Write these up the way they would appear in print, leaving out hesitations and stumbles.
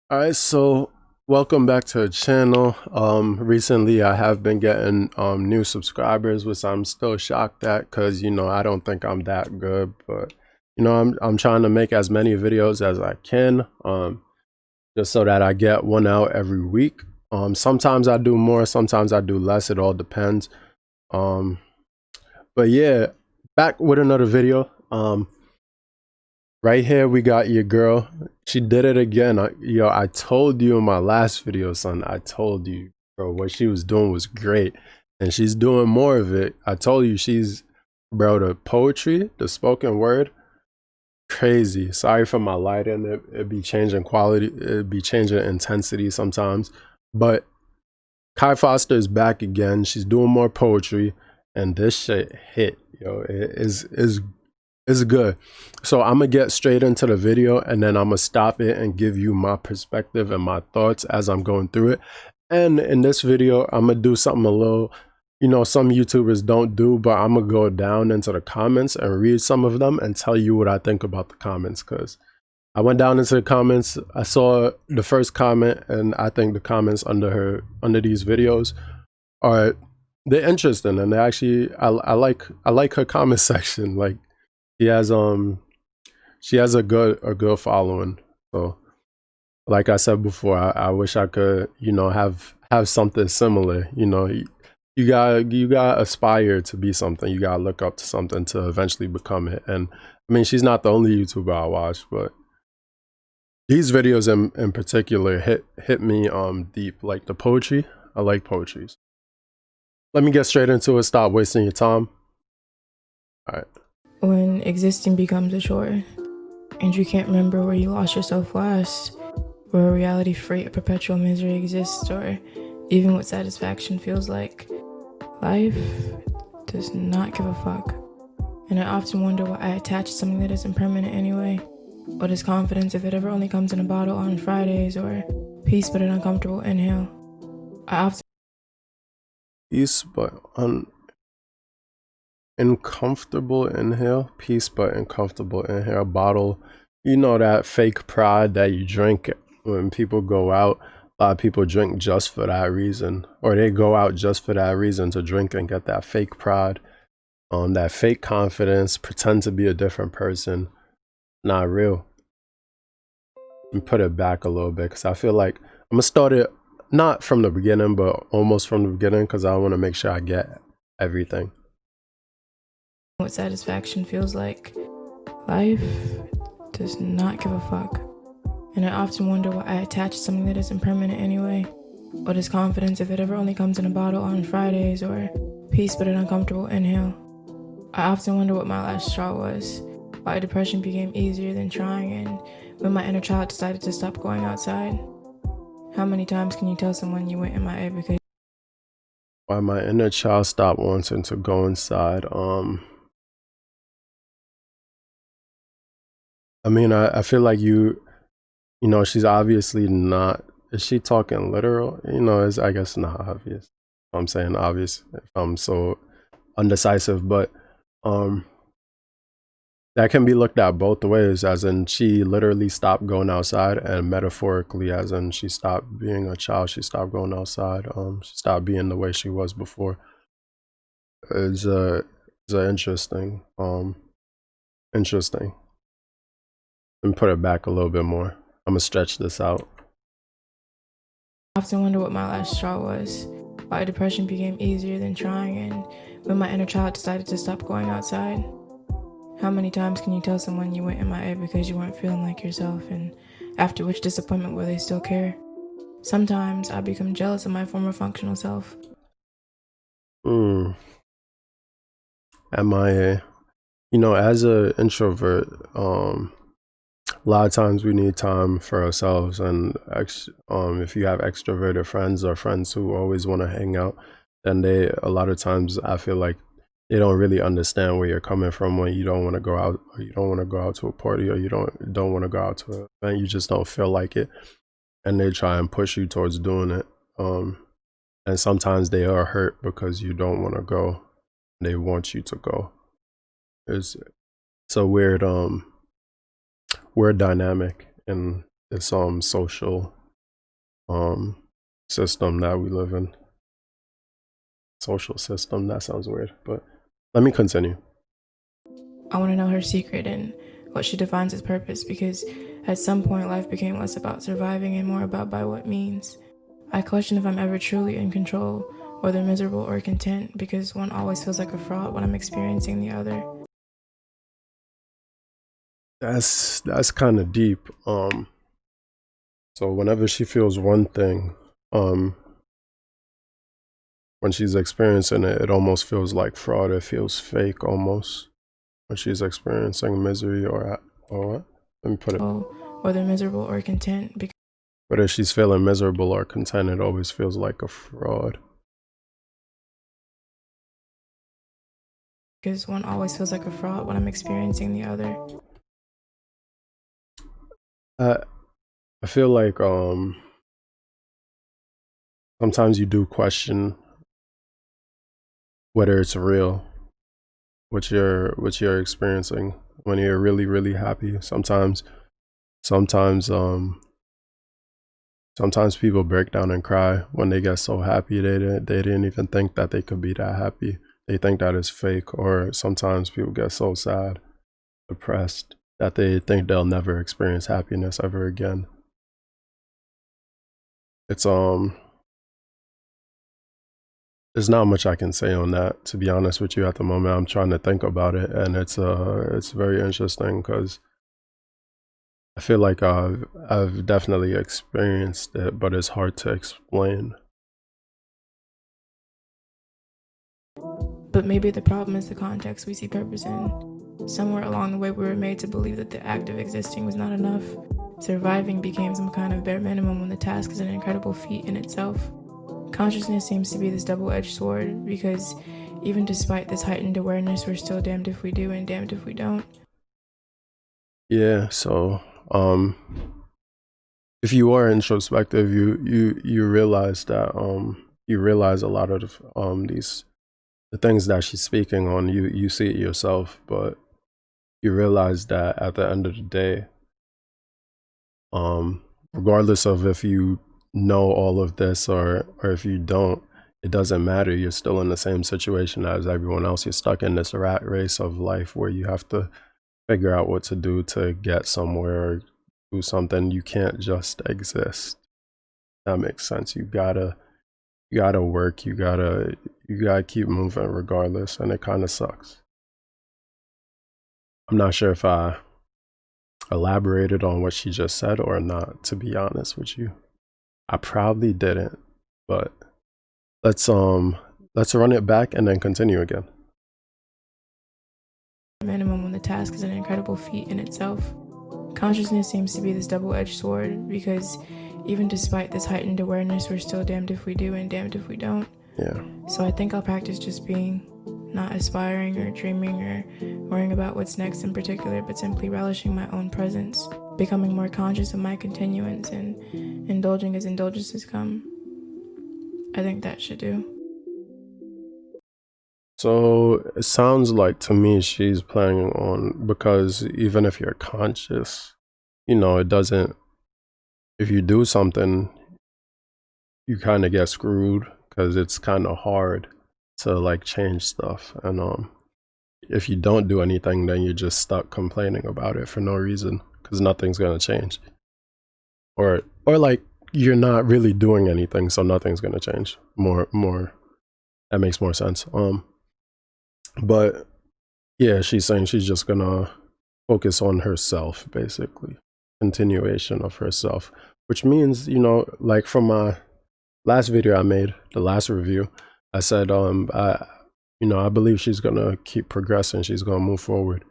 All right, so welcome back to the channel. Recently I have been getting new subscribers, which I'm still shocked at because I don't think I'm that good, but I'm trying to make as many videos as I can, just so that I get one out every week. Sometimes I do more, sometimes I do less. It all depends. Um, but yeah, back with another video. Right here, we got your girl. She did it again. I told you in my last video, son. I told you, bro, what she was doing was great. And she's doing more of it. I told you bro, the poetry, the spoken word, crazy. Sorry for my lighting. It'd be changing quality. It'd be changing intensity sometimes. But Kai Foster is back again. She's doing more poetry. And this shit hit, yo. It's good. So I'm gonna get straight into the video and then I'm gonna stop it and give you my perspective and my thoughts as I'm going through it. And in this video, I'm gonna do something a little, some YouTubers don't do, but I'm gonna go down into the comments and read some of them and tell you what I think about the comments. Because I went down into the comments, I saw the first comment, and I think the comments under these videos are they're interesting, and they actually I like her comment section. Like, she has a good following. So like I said before, I wish I could, have something similar. You gotta aspire to be something. You gotta look up to something to eventually become it. And I mean, she's not the only YouTuber I watch, but these videos in particular hit me deep. Like the poetry, I like poetry. Let me get straight into it. Stop wasting your time. All right. When existing becomes a chore, and you can't remember where you lost yourself last, where a reality free of perpetual misery exists, or even what satisfaction feels like, life does not give a fuck. And I often wonder why I attach to something that isn't permanent anyway. What is confidence if it ever only comes in a bottle on Fridays, or peace but an uncomfortable inhale? I often Peace, but uncomfortable inhale. Peace, but uncomfortable inhale. Bottle. That fake pride that you drink when people go out. A lot of people drink just for that reason, or they go out just for that reason to drink and get that fake pride, that fake confidence, pretend to be a different person. Not real. And put it back a little bit because I feel like I'm gonna start it not from the beginning, but almost from the beginning because I want to make sure I get everything. what satisfaction feels like, life does not give a fuck. And I often wonder why I attach to something that isn't permanent anyway. What is confidence if it ever only comes in a bottle on Fridays, or peace but an uncomfortable inhale? I often wonder what my last straw was, why depression became easier than trying, and when my inner child decided to stop going outside. How many times can you tell someone you went MIA because Why my inner child stopped wanting to go inside? I mean, I feel like she's obviously not. Is she talking literal? It's, I guess, not obvious. I'm saying obvious if I'm so undecisive, but um, that can be looked at both ways, as in she literally stopped going outside, and metaphorically, as in she stopped being a child, she stopped going outside, she stopped being the way she was before. It's interesting, interesting. Let me put it back a little bit more. I'm gonna stretch this out. I often wonder what my last straw was, why depression became easier than trying, and when my inner child decided to stop going outside. How many times can you tell someone you went MIA because you weren't feeling like yourself, and after which disappointment will they still care? Sometimes I become jealous of my former functional self. MIA. As an introvert, a lot of times we need time for ourselves, and if you have extroverted friends or friends who always want to hang out, then a lot of times I feel like they don't really understand where you're coming from when you don't want to go out, or you don't want to go out to a party, or you don't want to go out to an event. You just don't feel like it, and they try and push you towards doing it. And sometimes they are hurt because you don't want to go. They want you to go. It's a weird dynamic in this social um system that we live in. Social system, that sounds weird, but let me continue. I want to know her secret and what she defines as purpose, because at some point life became less about surviving and more about by what means. I question if I'm ever truly in control, whether miserable or content, because one always feels like a fraud when I'm experiencing the other. That's kind of deep. So whenever she feels one thing, when she's experiencing it, it almost feels like fraud. It feels fake almost when she's experiencing misery or what? Let me put it. Whether miserable or content, because Whether she's feeling miserable or content, it always feels like a fraud. one always feels like a fraud when I'm experiencing the other. I feel like sometimes you do question whether it's real what you're experiencing when you're really happy. Sometimes people break down and cry when they get so happy they didn't even think that they could be that happy. They think that is fake. Or sometimes people get so sad, depressed, that they think they'll never experience happiness ever again. It's there's not much I can say on that, to be honest with you. At the moment, I'm trying to think about it, and it's very interesting because I feel like I've definitely experienced it, but it's hard to explain. But maybe the problem is the context we see purpose in. Somewhere along the way, we were made to believe that the act of existing was not enough. Surviving became some kind of bare minimum when the task is an incredible feat in itself. Consciousness seems to be this double-edged sword, because even despite this heightened awareness, we're still damned if we do and damned if we don't. Yeah, so if you are introspective, you realize that you realize a lot of the things that she's speaking on, you see it yourself, but you realize that at the end of the day, regardless of if you know all of this or if you don't, it doesn't matter. You're still in the same situation as everyone else. You're stuck in this rat race of life where you have to figure out what to do to get somewhere or do something. You can't just exist. That makes sense. You gotta work. You gotta keep moving regardless, and it kind of sucks. I'm not sure if I elaborated on what she just said or not, to be honest with you. I probably didn't, but let's run it back and then continue again. Minimum when the task is an incredible feat in itself. Consciousness seems to be this double-edged sword, because even despite this heightened awareness, we're still damned if we do and damned if we don't. Yeah. So I think I'll practice just being, not aspiring or dreaming or worrying about what's next in particular, but simply relishing my own presence, becoming more conscious of my continuance and indulging as indulgences come. I think that should do. So it sounds like to me she's planning on, because even if you're conscious, it doesn't, if you do something, you kind of get screwed because it's kind of hard to like change stuff. And if you don't do anything, then you're just stuck complaining about it for no reason, because nothing's gonna change. Or like you're not really doing anything, so nothing's gonna change. More that makes more sense. But yeah, she's saying she's just gonna focus on herself, basically. Continuation of herself. Which means, like from my last video I made, the last review, I said I believe she's gonna keep progressing, she's gonna move forward,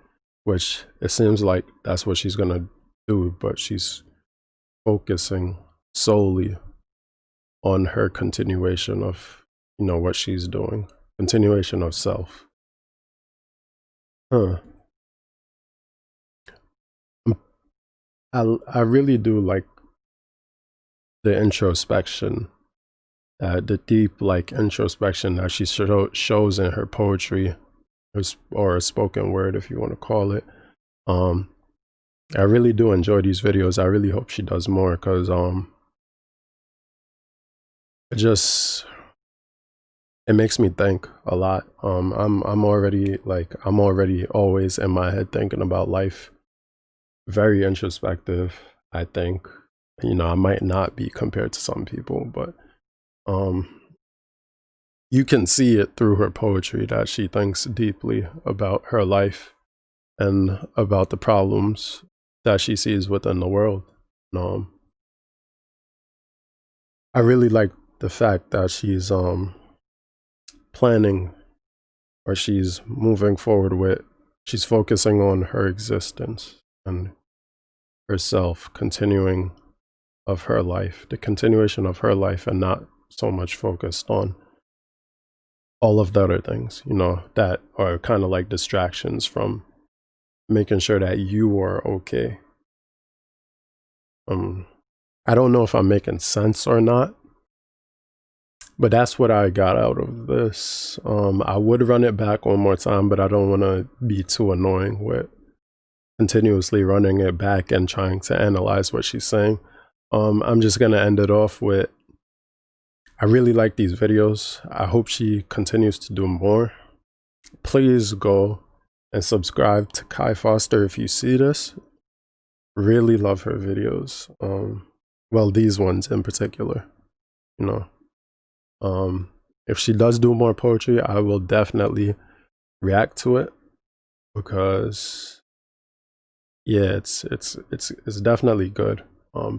which it seems like that's what she's gonna do, but she's focusing solely on her continuation of what she's doing, continuation of self. I really do like the introspection, the deep like introspection that she shows in her poetry, or spoken word, if you want to call it. I really do enjoy these videos. I really hope she does more, because it just it makes me think a lot. I'm already always in my head thinking about life. Very introspective, I think. You know, I might not be compared to some people, but um you can see it through her poetry that she thinks deeply about her life and about the problems that she sees within the world. Um, I really like the fact that she's planning, or she's moving forward with, she's focusing on her existence and herself, continuing of her life, the continuation of her life, and not so much focused on all of the other things, you know, that are kind of like distractions from making sure that you are okay. I don't know if I'm making sense or not, but that's what I got out of this. I would run it back one more time, but I don't want to be too annoying with continuously running it back and trying to analyze what she's saying. I'm just gonna end it off with, I really like these videos. I hope she continues to do more. Please go and subscribe to Kai Foster if you see this. Really love her videos. Well, these ones in particular, you know. If she does do more poetry, I will definitely react to it, because yeah, it's definitely good. I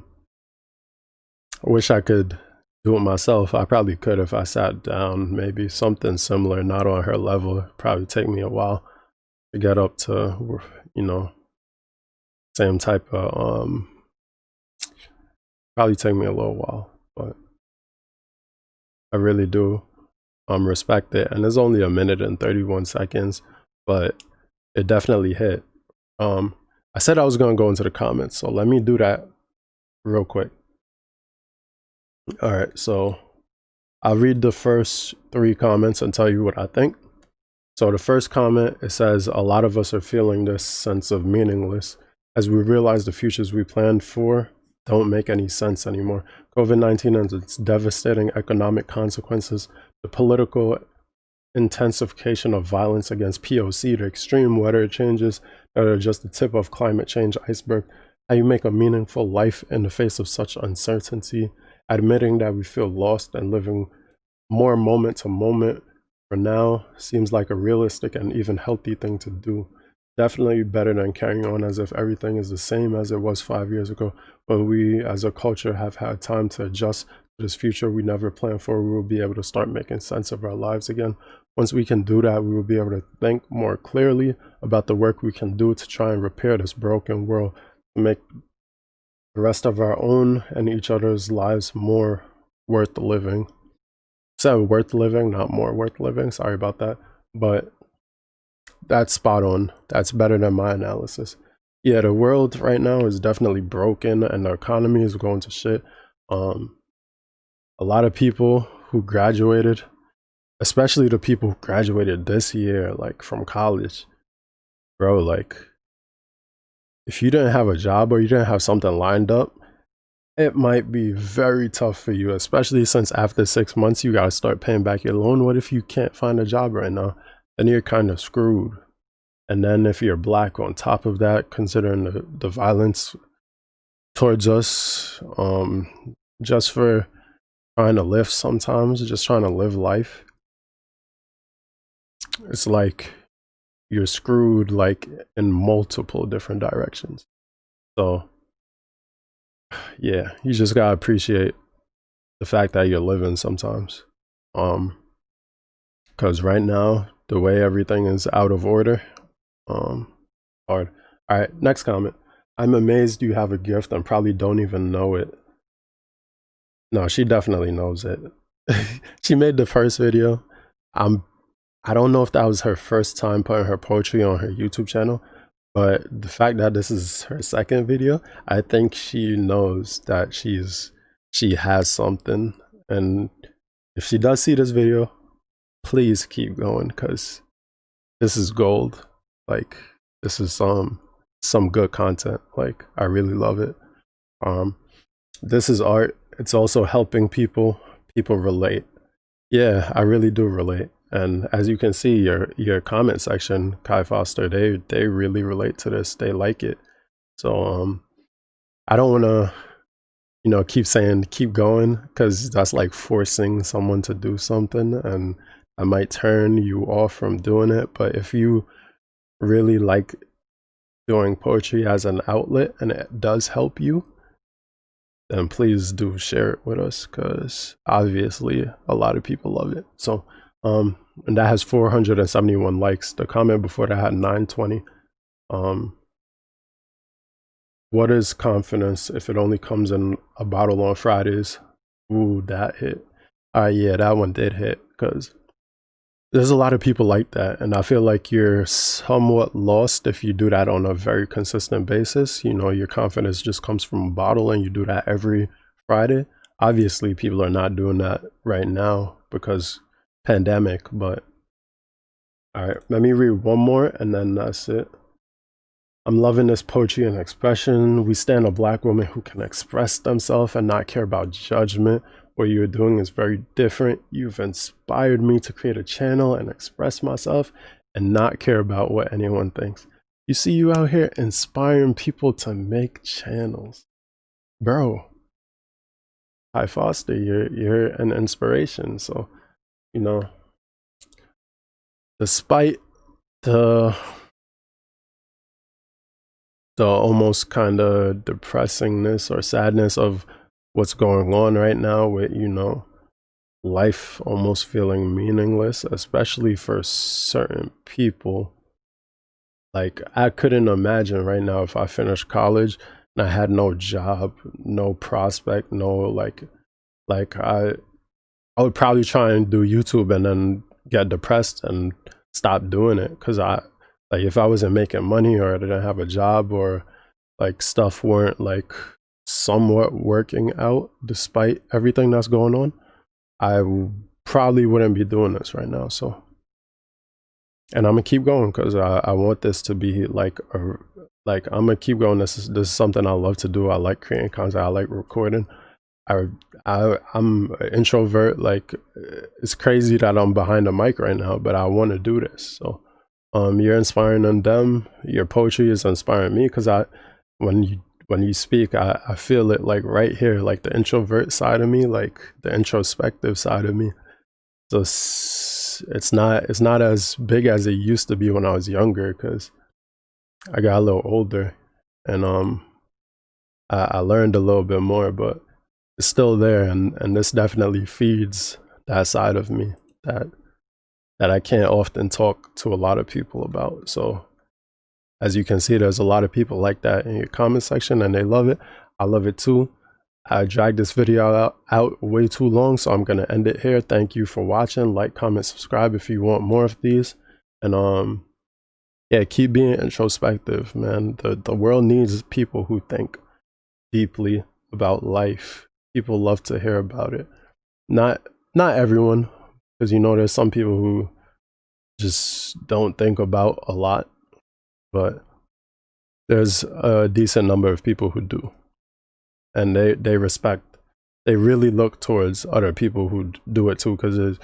wish I could do it myself. I probably could if I sat down, maybe something similar, not on her level. It'd probably take me a while to get up to, you know, same type of probably take me a little while, but I really do respect it. And it's only 1 minute and 31 seconds, but it definitely hit. I said I was gonna go into the comments, so let me do that real quick. All right, so I'll read the first 3 comments and tell you what I think. So the first comment, it says, a lot of us are feeling this sense of meaningless as we realize the futures we planned for don't make any sense anymore. COVID-19 and its devastating economic consequences, the political intensification of violence against POC, the extreme weather changes that are just the tip of climate change iceberg, how you make a meaningful life in the face of such uncertainty, admitting that we feel lost and living more moment to moment for now seems like a realistic and even healthy thing to do. Definitely better than carrying on as if everything is the same as it was 5 years ago, when we as a culture have had time to adjust to this future we never planned for. We will be able to start making sense of our lives again. Once we can do that, we will be able to think more clearly about the work we can do to try and repair this broken world, to make the rest of our own and each other's lives more worth living. So worth living, not more worth living. Sorry about that. But that's spot on. That's better than my analysis. Yeah, the world right now is definitely broken and the economy is going to shit. A lot of people who graduated, especially the people who graduated this year, like from college, bro, like if you didn't have a job or you didn't have something lined up, it might be very tough for you, especially since after 6 months, you gotta start paying back your loan. What if you can't find a job right now? Then you're kind of screwed. And then if you're black on top of that, considering the violence towards us, just for trying to live sometimes, just trying to live life, it's like you're screwed like in multiple different directions. So yeah, you just gotta appreciate the fact that you're living sometimes. Because right now, the way everything is out of order, hard. All right, next comment. I'm amazed you have a gift and probably don't even know it. No, she definitely knows it. She made the first video. I don't know if that was her first time putting her poetry on her YouTube channel, but the fact that this is her second video, I think she knows that she has something. And if she does see this video, please keep going, because this is gold. Like, this is some good content. Like, I really love it. This is art. It's also helping people. people relate. Yeah, I really do relate. And as you can see, your comment section, Kai Foster, they really relate to this. They like it. So I don't want to, keep saying keep going, because that's like forcing someone to do something, and I might turn you off from doing it. But if you really like doing poetry as an outlet and it does help you, then please do share it with us, because obviously a lot of people love it. So and that has 471 likes. The comment before that had 920. What is confidence if it only comes in a bottle on Fridays? Ooh, that hit. Yeah, that one did hit, because there's a lot of people like that, and I feel like you're somewhat lost if you do that on a very consistent basis. Your confidence just comes from a bottle and you do that every Friday. Obviously, people are not doing that right now because pandemic, but all right, let me read one more and then that's it. I'm loving this poetry and expression. We stand a Black woman who can express themselves and not care about judgment. What you're doing is very different. You've inspired me to create a channel and express myself and not care about what anyone thinks. You see you out here inspiring people to make channels. Bro, Hi Foster, you're an inspiration. So, despite the almost kind of depressingness or sadness of what's going on right now with, life almost feeling meaningless, especially for certain people. Like, I couldn't imagine right now if I finished college and I had no job, no prospect, no like I would probably try and do YouTube and then get depressed and stop doing it, because if I wasn't making money or I didn't have a job, or like stuff weren't like somewhat working out despite everything that's going on, I probably wouldn't be doing this right now. So, and I'm gonna keep going, because I want this to be like I'm gonna keep going. This is something I love to do. I like creating content. I like recording. I'm an introvert. Like, it's crazy that I'm behind a mic right now, but I want to do this. So you're inspiring them. Your poetry is inspiring me, because when you speak, I feel it like right here, like the introvert side of me, like the introspective side of me. So it's not as big as it used to be when I was younger, because I got a little older and I learned a little bit more, but it's still there, and this definitely feeds that side of me that I can't often talk to a lot of people about. So as you can see, there's a lot of people like that in your comment section, and they love it. I love it too. I dragged this video out way too long, so I'm gonna end it here. Thank you for watching. Like, comment, subscribe if you want more of these, and yeah, keep being introspective, man. The world needs people who think deeply about life. People love to hear about it. Not everyone, because there's some people who just don't think about a lot, but there's a decent number of people who do, and they really look towards other people who do it too, because there's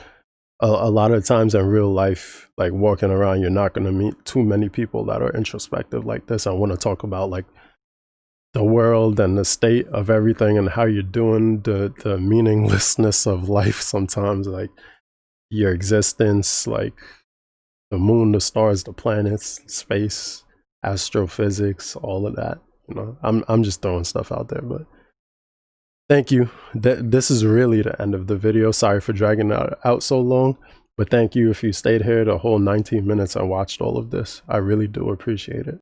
a lot of times in real life, like walking around, you're not going to meet too many people that are introspective like this. I want to talk about like the world and the state of everything and how you're doing, the meaninglessness of life sometimes, like your existence, like the moon, the stars, the planets, space, astrophysics, all of that. I'm just throwing stuff out there, but thank you. This is really the end of the video. Sorry for dragging it out so long, but thank you if you stayed here the whole 19 minutes and watched all of this. I really do appreciate it.